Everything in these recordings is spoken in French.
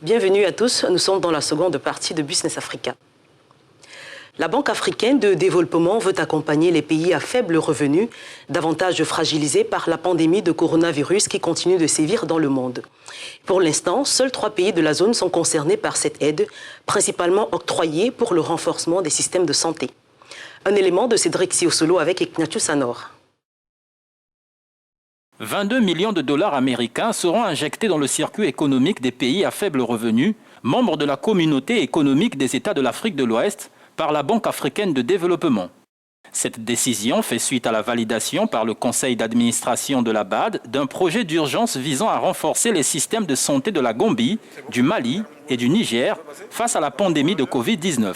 Bienvenue à tous, nous sommes dans la seconde partie de Business Africa. La Banque africaine de développement veut accompagner les pays à faible revenu, davantage fragilisés par la pandémie de coronavirus qui continue de sévir dans le monde. Pour l'instant, seuls 3 pays de la zone sont concernés par cette aide, principalement octroyée pour le renforcement des systèmes de santé. Un élément de Cédric Siosolo avec Ignatius Anor. 22 millions de dollars américains seront injectés dans le circuit économique des pays à faible revenu, membres de la communauté économique des États de l'Afrique de l'Ouest, par la Banque africaine de développement. Cette décision fait suite à la validation par le conseil d'administration de la BAD d'un projet d'urgence visant à renforcer les systèmes de santé de la Gambie, du Mali et du Niger face à la pandémie de Covid-19.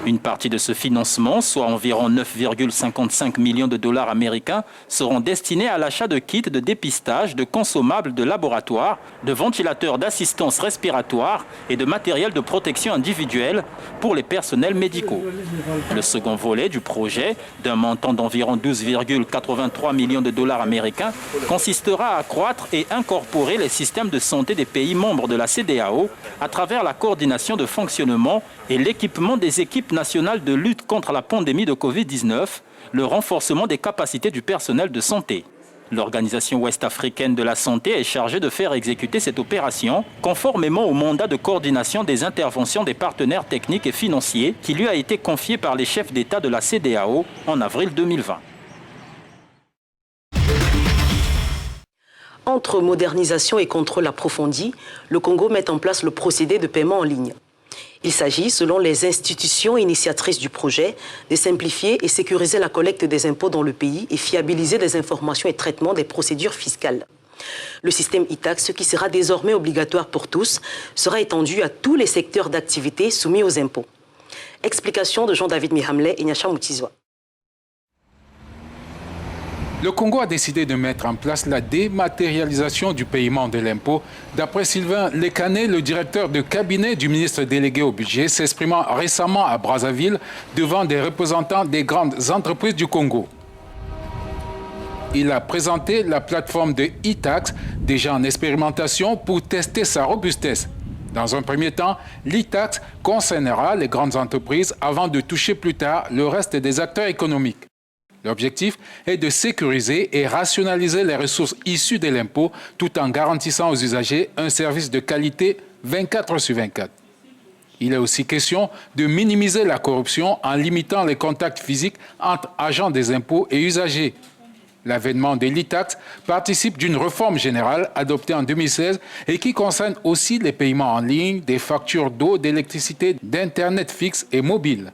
Une partie de ce financement, soit environ 9,55 millions de dollars américains, seront destinés à l'achat de kits de dépistage, de consommables de laboratoire, de ventilateurs d'assistance respiratoire et de matériel de protection individuelle pour les personnels médicaux. Le second volet du projet, d'un montant d'environ 12,83 millions de dollars américains, consistera à accroître et incorporer les systèmes de santé des pays membres de la CEDEAO à travers la coordination de fonctionnement et l'équipement des équipes nationales de lutte contre la pandémie de Covid-19, le renforcement des capacités du personnel de santé. L'Organisation ouest-africaine de la santé est chargée de faire exécuter cette opération, conformément au mandat de coordination des interventions des partenaires techniques et financiers qui lui a été confié par les chefs d'État de la CEDEAO en avril 2020. Entre modernisation et contrôle approfondi, le Congo met en place le procédé de paiement en ligne. Il s'agit, selon les institutions initiatrices du projet, de simplifier et sécuriser la collecte des impôts dans le pays et fiabiliser les informations et traitements des procédures fiscales. Le système e-tax, qui sera désormais obligatoire pour tous, sera étendu à tous les secteurs d'activité soumis aux impôts. Explication de Jean-David Mihamlet et Nyacha Moutizwa. Le Congo a décidé de mettre en place la dématérialisation du paiement de l'impôt. D'après Sylvain Lekané, le directeur de cabinet du ministre délégué au budget, s'exprimant récemment à Brazzaville devant des représentants des grandes entreprises du Congo. Il a présenté la plateforme de e-tax, déjà en expérimentation, pour tester sa robustesse. Dans un premier temps, l'e-tax concernera les grandes entreprises avant de toucher plus tard le reste des acteurs économiques. L'objectif est de sécuriser et rationaliser les ressources issues de l'impôt tout en garantissant aux usagers un service de qualité 24/24. Il est aussi question de minimiser la corruption en limitant les contacts physiques entre agents des impôts et usagers. L'avènement de l'e-tax participe d'une réforme générale adoptée en 2016 et qui concerne aussi les paiements en ligne, des factures d'eau, d'électricité, d'Internet fixe et mobile.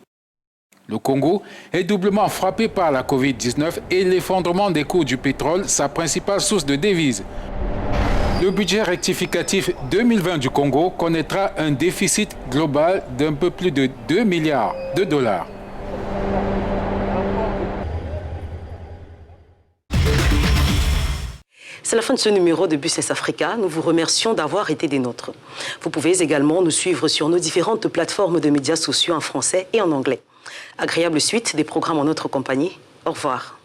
Le Congo est doublement frappé par la Covid-19 et l'effondrement des cours du pétrole, sa principale source de devises. Le budget rectificatif 2020 du Congo connaîtra un déficit global d'un peu plus de 2 milliards de dollars. C'est la fin de ce numéro de Business Africa. Nous vous remercions d'avoir été des nôtres. Vous pouvez également nous suivre sur nos différentes plateformes de médias sociaux en français et en anglais. Agréable suite des programmes en notre compagnie. Au revoir.